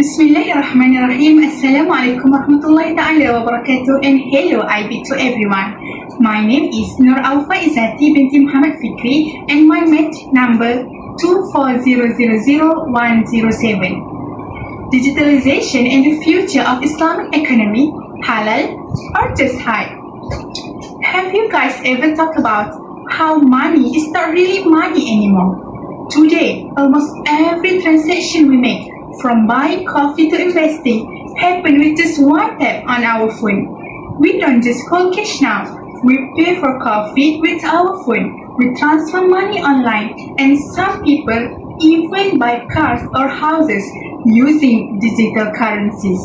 Bismillahirrahmanirrahim. Assalamualaikum warahmatullahi ta'ala wabarakatuh, and hello Iip to everyone. My name is Nur Alfa Izzati binti Muhammad Fikri and my match number 2400107. Digitalization and the future of Islamic economy, halal or just hype? Have you guys ever thought about how money is not really money anymore? Today, almost every transaction we make, from buying coffee to investing, happen with just one tap on our phone. We don't just hold cash now. We pay for coffee with our phone. We transfer money online, and some people even buy cars or houses using digital currencies.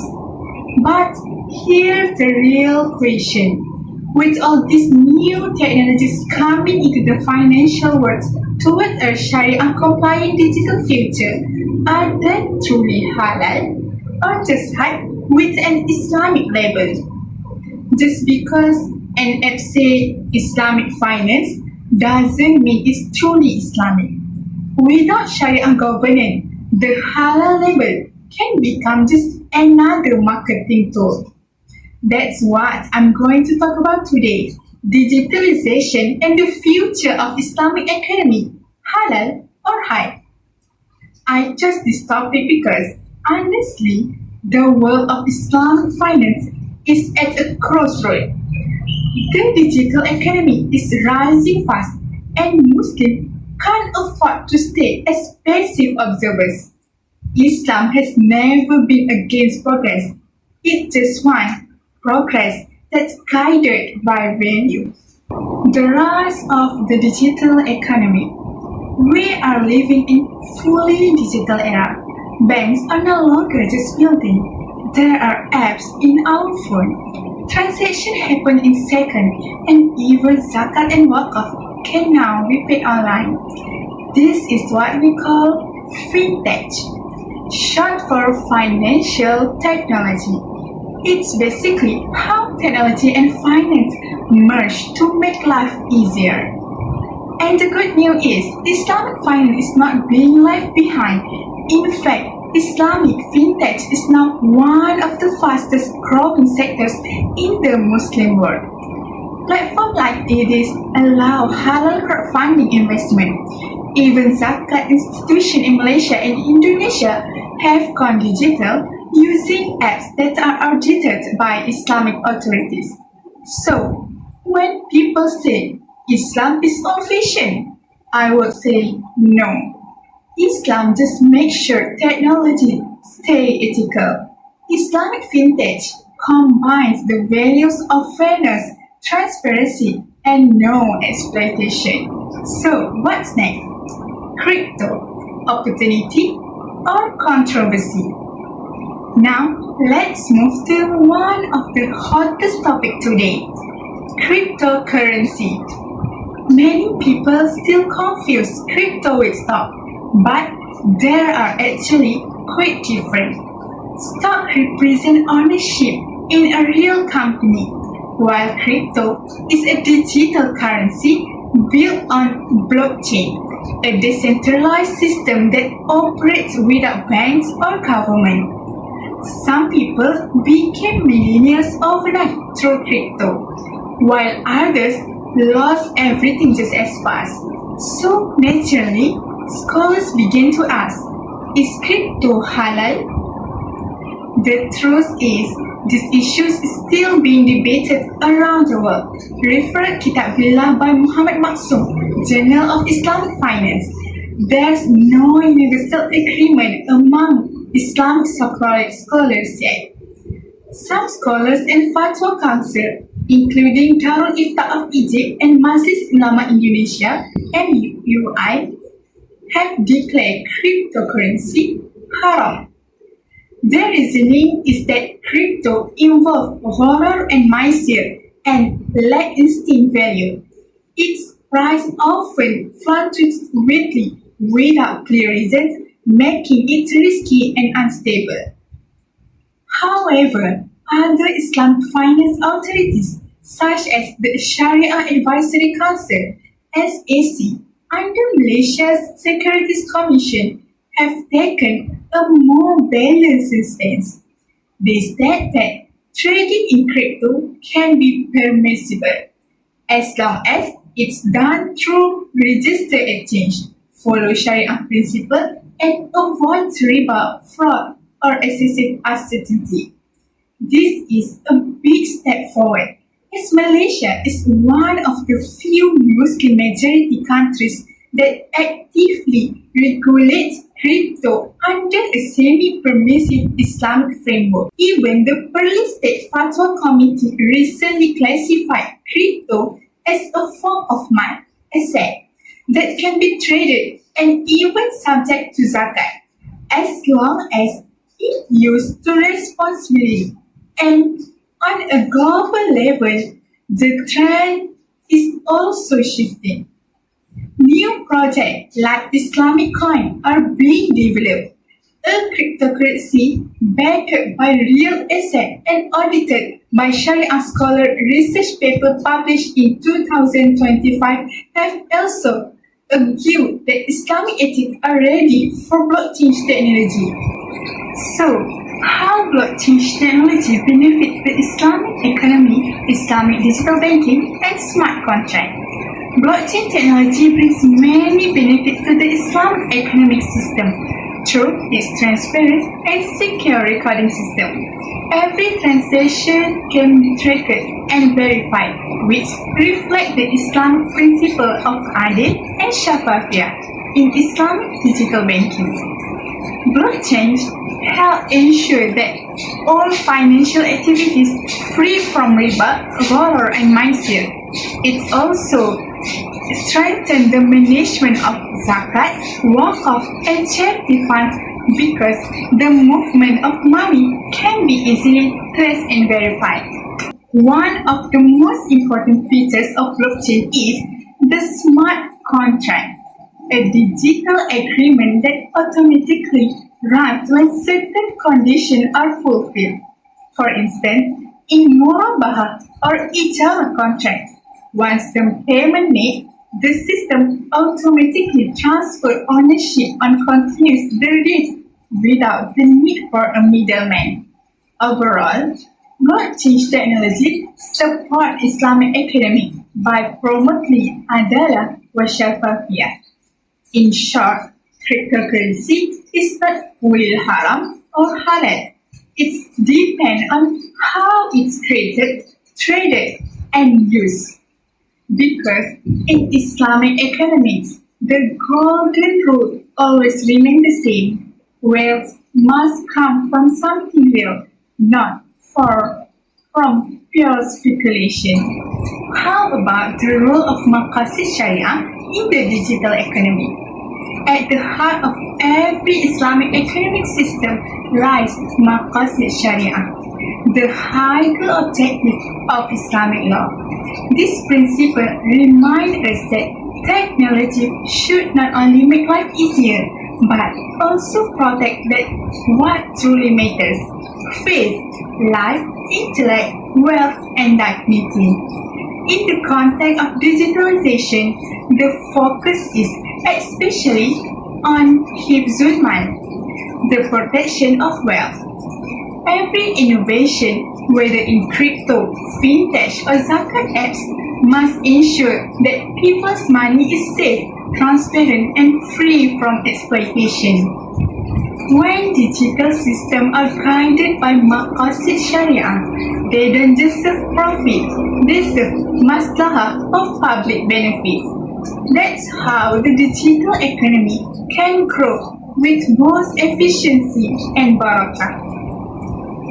But here's the real question. With all these new technologies coming into the financial world toward a Sharia-compliant digital future, are they truly halal or just hype with an Islamic label? Just because an app says Islamic finance doesn't mean it's truly Islamic. Without Sharia governance, the halal label can become just another marketing tool. That's what I'm going to talk about today. Digitalization and the future of Islamic economy, halal or hype. I chose this topic because, honestly, the world of Islamic finance is at a crossroad. The digital economy is rising fast, and Muslims can't afford to stay as passive observers. Islam has never been against progress. It just wants progress that's guided by values. The rise of the digital economy. We are living in fully digital era. Banks are no longer just building. There are apps in our phone. Transactions happen in seconds, and even zakat and wakaf can now be paid online. This is what we call fintech, short for financial technology. It's basically how technology and finance merge to make life easier. And the good news is, Islamic finance is not being left behind. In fact, Islamic fintech is now one of the fastest growing sectors in the Muslim world. Platforms like this allow halal crowdfunding investment. Even zakat institutions in Malaysia and Indonesia have gone digital using apps that are audited by Islamic authorities. So, when people say Islam is old-fashioned, I would say no. Islam just makes sure technology stays ethical. Islamic fintech combines the values of fairness, transparency, and no exploitation. So, what's next? Crypto, opportunity, or controversy? Now, let's move to one of the hottest topics today, cryptocurrency. Many people still confuse crypto with stock, but they are actually quite different. Stock represents ownership in a real company, while crypto is a digital currency built on blockchain, a decentralized system that operates without banks or government. Some people became millionaires overnight through crypto, while others lost everything just as fast. So naturally, scholars began to ask, is crypto halal? The truth is, this issue is still being debated around the world. Refer Kitabillah by Muhammad Maksum, Journal of Islamic Finance. There's no universal agreement among Islamic scholars yet. Some scholars and Fatwa Council, including Darul Ifta of Egypt and Majlis Ulama Indonesia (MUI), have declared cryptocurrency haram. Their reasoning is that crypto involves gharar and maisir and lack instinct value. Its price often fluctuates greatly without clear reasons, making it risky and unstable. However, other Islamic finance authorities, such as the Sharia Advisory Council (SAC) under Malaysia's Securities Commission, have taken a more balanced stance. They state that trading in crypto can be permissible as long as it's done through registered exchange, follow Sharia principle, and avoid riba, fraud, or excessive uncertainty. This is a big step forward, as Malaysia is one of the few Muslim majority countries that actively regulates crypto under a semi-permissive Islamic framework. Even the Perlis State Fatwa Committee recently classified crypto as a form of money asset that can be traded and even subject to zakat, as long as it used to responsibly. And on a global level, the trend is also shifting. New projects like Islamic coin are being developed, a cryptocurrency backed by real asset and audited by Sharia scholar. Research paper published in 2025 have also argued that Islamic ethics are ready for blockchain technology. So, how blockchain technology benefits the Islamic economy, Islamic digital banking, and smart contract? Blockchain technology brings many benefits to the Islamic economic system through its transparent and secure recording system. Every transaction can be tracked and verified, which reflects the Islamic principle of adil and shafafiyah in Islamic digital banking. Blockchain help ensure that all financial activities free from riba, gharar, and maisir. It also strengthen the management of zakat, waqf, and charity funds because the movement of money can be easily traced and verified. One of the most important features of blockchain is the smart contract, a digital agreement that automatically runs when certain conditions are fulfilled. For instance, in murabaha or ijara contracts, once the payment made, the system automatically transfers ownership and continues the risk without the need for a middleman. Overall, blockchain technology supports Islamic economy by promoting adalah wa shafafiyah. In short, cryptocurrency is not fully haram or halal. It depends on how it's created, traded, and used. Because in Islamic economics, the golden rule always remains the same. Wealth must come from something real, not from pure speculation. How about the role of Maqasid Sharia in the digital economy? At the heart of every Islamic economic system lies Maqasid Sharia, the higher objective of Islamic law. This principle reminds us that technology should not only make life easier, but also protect that what truly matters: faith, life, intellect, wealth, and dignity. In the context of digitalization, the focus is especially on hifzul mal, the protection of wealth. Every innovation, whether in crypto, fintech, or zakat apps, must ensure that people's money is safe, transparent, and free from exploitation. When digital systems are guided by Maqasid Sharia, they don't just serve profit, they serve maslahah or public benefits. That's how the digital economy can grow with both efficiency and barakah.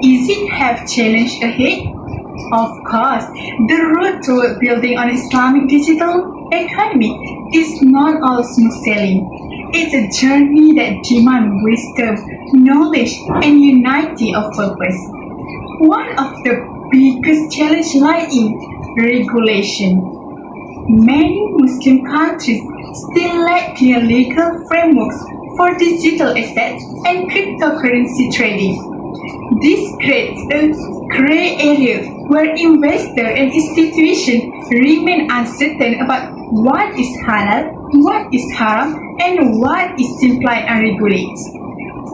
Is it have challenge ahead? Of course, the road toward building an Islamic digital economy is not all smooth sailing. It's a journey that demands wisdom, knowledge, and unity of purpose. One of the biggest challenges lies in regulation. Many Muslim countries still lack clear legal frameworks for digital assets and cryptocurrency trading. This creates a gray area where investors and institutions remain uncertain about what is halal, what is haram, and what is simply unregulated.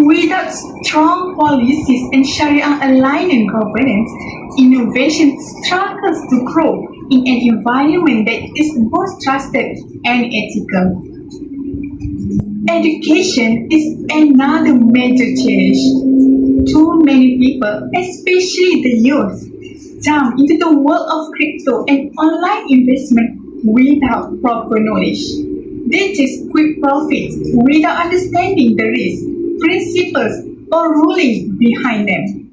Without strong policies and Sharia-aligned governance, innovation struggles to grow in an environment that is both trusted and ethical. Education is another major challenge. Too many people, especially the youth, jump into the world of crypto and online investment without proper knowledge. They chase quick profits without understanding the risks, principles, or ruling behind them.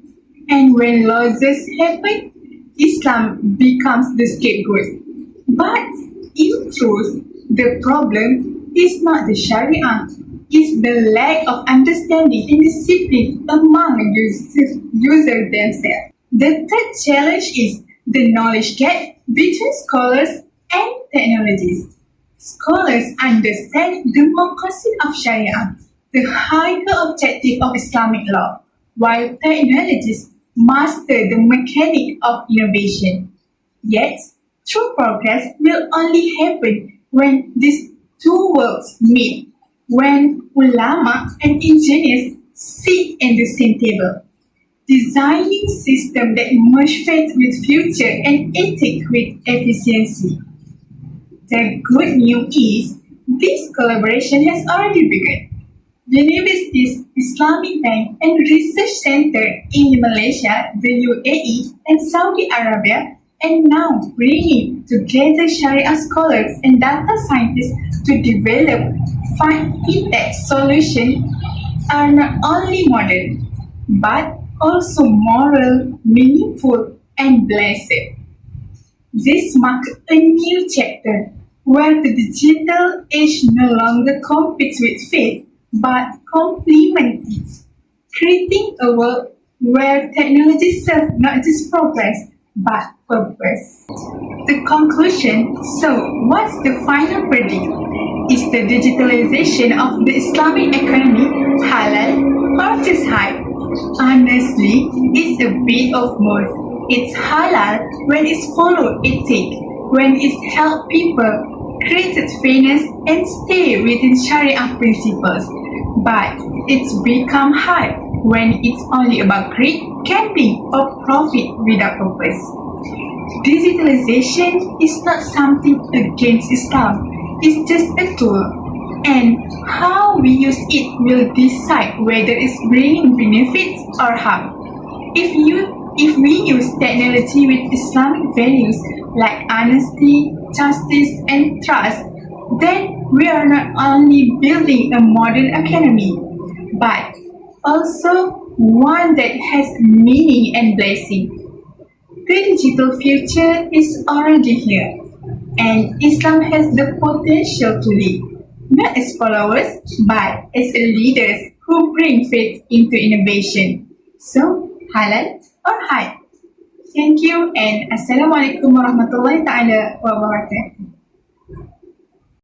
And when losses happen, Islam becomes the scapegoat. But in truth, the problem is not the Sharia, it's the lack of understanding and discipline among users themselves. The third challenge is the knowledge gap between scholars and technologies. Scholars understand the maqasid of Sharia, the higher objective of Islamic law, while technologists master the mechanic of innovation. Yet, true progress will only happen when these two worlds meet, when ulama and engineers sit at the same table, designing systems that merge faith with future and ethics with efficiency. The good news is this collaboration has already begun. Universities, Islamic Bank, and Research Center in Malaysia, the UAE, and Saudi Arabia are now bringing together Sharia scholars and data scientists to develop fintech solutions are not only modern, but also moral, meaningful, and blessed. This marks a new chapter where the digital age no longer competes with faith but complements it, creating a world where technology serves not just progress but purpose. The conclusion, so what's the final verdict? Is the digitalization of the Islamic economy halal or just hype? Honestly, it's a bit of both. It's halal when it's followed ethic, when it's helped people created fairness and stay within Sharia principles. But it's become hype when it's only about greed, gambling, or profit without purpose. Digitalization is not something against Islam, it's just a tool. And how we use it will decide whether it's bringing benefits or harm. If we use technology with Islamic values like honesty, justice, and trust, then we are not only building a modern economy, but also one that has meaning and blessing. The digital future is already here, and Islam has the potential to lead, not as followers, but as leaders who bring faith into innovation. So, halal or hype? Thank you and Assalamualaikum warahmatullahi taala wabarakatuh.